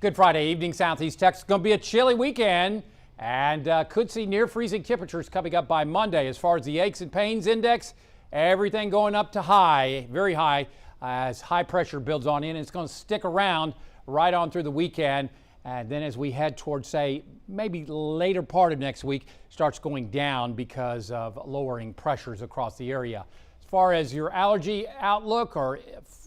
Good Friday evening, Southeast Texas. Going to be a chilly weekend and could see near freezing temperatures coming up by Monday. As far as the aches and pains index, everything going up to high, very high, as high pressure builds on in. It's going to stick around right on through the weekend. And then as we head towards, say, maybe later part of next week, starts going down because of lowering pressures across the area. As far as your allergy outlook or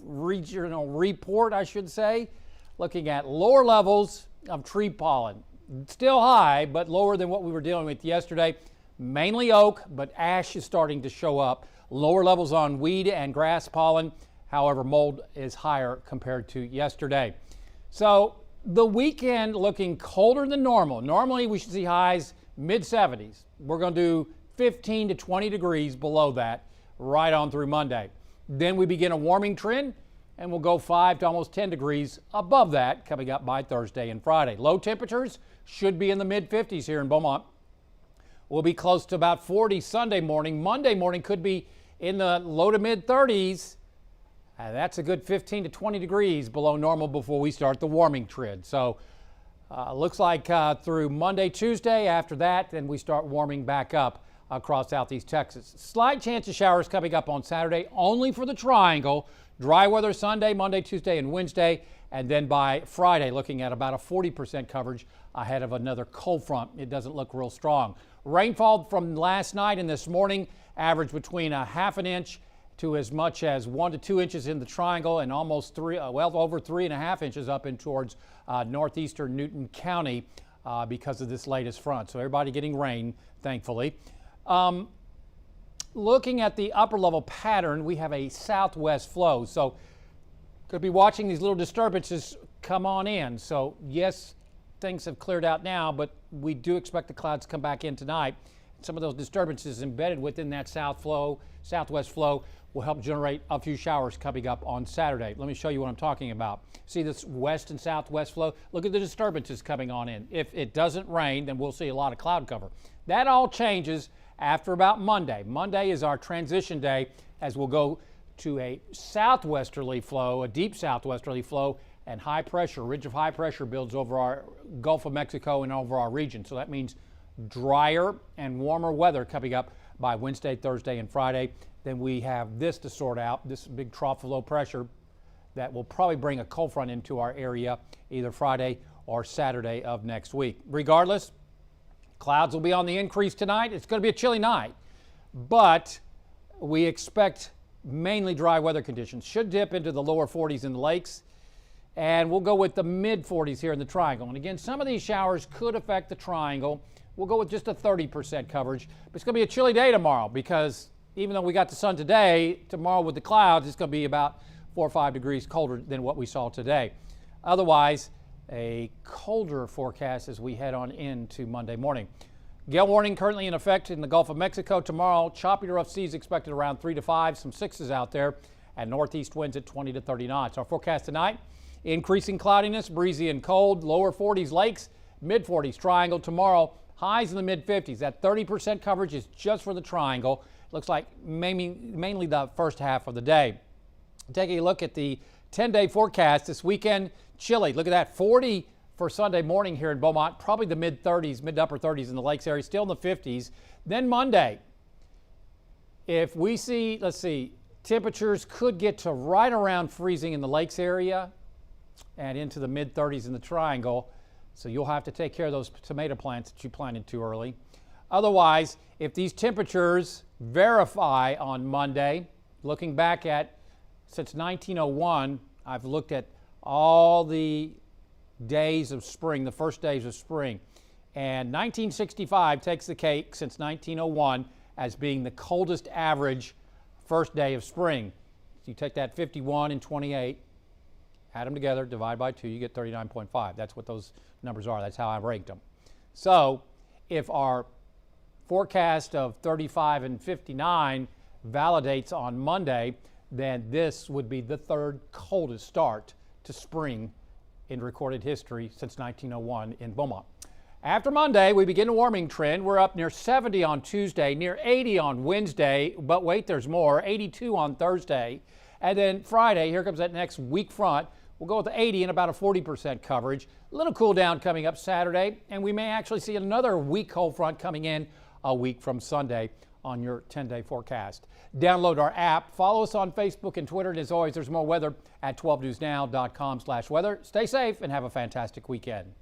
regional report, I should say, looking at lower levels of tree pollen. Still high, but lower than what we were dealing with yesterday. Mainly oak, but ash is starting to show up. Lower levels on weed and grass pollen. However, mold is higher compared to yesterday. So the weekend looking colder than normal. Normally we should see highs mid-70s. We're going to do 15 to 20 degrees below that right on through Monday. Then we begin a warming trend, and we'll go 5 to almost 10 degrees above that coming up by Thursday and Friday. Low temperatures should be in the mid-50s here in Beaumont. We'll be close to about 40 Sunday morning. Monday morning could be in the low to mid-30s. That's a good 15 to 20 degrees below normal before we start the warming trend. So looks like through Monday, Tuesday, after that, then we start warming back up across Southeast Texas. Slight chance of showers coming up on Saturday, only for the triangle. Dry weather Sunday, Monday, Tuesday, and Wednesday. And then by Friday, looking at about a 40% coverage ahead of another cold front. It doesn't look real strong. Rainfall from last night and this morning averaged between a half an inch to as much as 1 to 2 inches in the triangle and almost over 3.5 inches up in towards northeastern Newton County because of this latest front. So everybody getting rain, thankfully. Looking at the upper level pattern, we have a southwest flow. So could be watching these little disturbances come on in. So yes, things have cleared out now, but we do expect the clouds to come back in tonight. Some of those disturbances embedded within that southwest flow will help generate a few showers coming up on Saturday. Let me show you what I'm talking about. See this west and southwest flow? Look at the disturbances coming on in. If it doesn't rain, then we'll see a lot of cloud cover. That all changes after about Monday. Monday is our transition day as we'll go to a southwesterly flow, a deep southwesterly flow, and high pressure, ridge of high pressure builds over our Gulf of Mexico and over our region. So that means drier and warmer weather coming up by Wednesday, Thursday, and Friday. Then we have this to sort out, this big trough of low pressure that will probably bring a cold front into our area either Friday or Saturday of next week. Regardless, clouds will be on the increase tonight. It's going to be a chilly night, but we expect mainly dry weather conditions. Should dip into the lower 40s in the lakes, and we'll go with the mid 40s here in the triangle. And again, some of these showers could affect the triangle. We'll go with just a 30% coverage, but it's going to be a chilly day tomorrow because even though we got the sun today, tomorrow with the clouds, it's going to be about 4 or 5 degrees colder than what we saw today. Otherwise, a colder forecast as we head on into Monday morning. Gale warning currently in effect in the Gulf of Mexico. Tomorrow, choppy to rough seas expected around 3 to 5, some 6s out there, and northeast winds at 20 to 30 knots. Our forecast tonight, increasing cloudiness, breezy and cold, lower 40s lakes, mid 40s triangle. Tomorrow, highs in the mid 50s. That 30% coverage is just for the triangle. Looks like mainly the first half of the day. Taking a look at the 10-day forecast this weekend, chilly. Look at that, 40 for Sunday morning here in Beaumont, probably the mid 30s, mid to upper 30s in the lakes area, still in the 50s. Then Monday, if we see, let's see, temperatures could get to right around freezing in the lakes area and into the mid 30s in the triangle. So you'll have to take care of those tomato plants that you planted too early. Otherwise, if these temperatures verify on Monday, looking back at since 1901, I've looked at all the days of spring, the first days of spring, and 1965 takes the cake since 1901 as being the coldest average first day of spring. So you take that 51 and 28, add them together, divide by 2, you get 39.5. That's what those numbers are. That's how I ranked them. So if our forecast of 35 and 59 validates on Monday, then this would be the third coldest start to spring in recorded history since 1901 in Beaumont. After Monday, we begin a warming trend. We're up near 70 on Tuesday, near 80 on Wednesday, but wait, there's more, 82 on Thursday. And then Friday, here comes that next weak front. We'll go with the 80 and about a 40% coverage. A little cool down coming up Saturday, and we may actually see another weak cold front coming in a week from Sunday on your 10-day forecast. Download our app, follow us on Facebook and Twitter, and as always, there's more weather at 12newsnow.com/weather. Stay safe and have a fantastic weekend.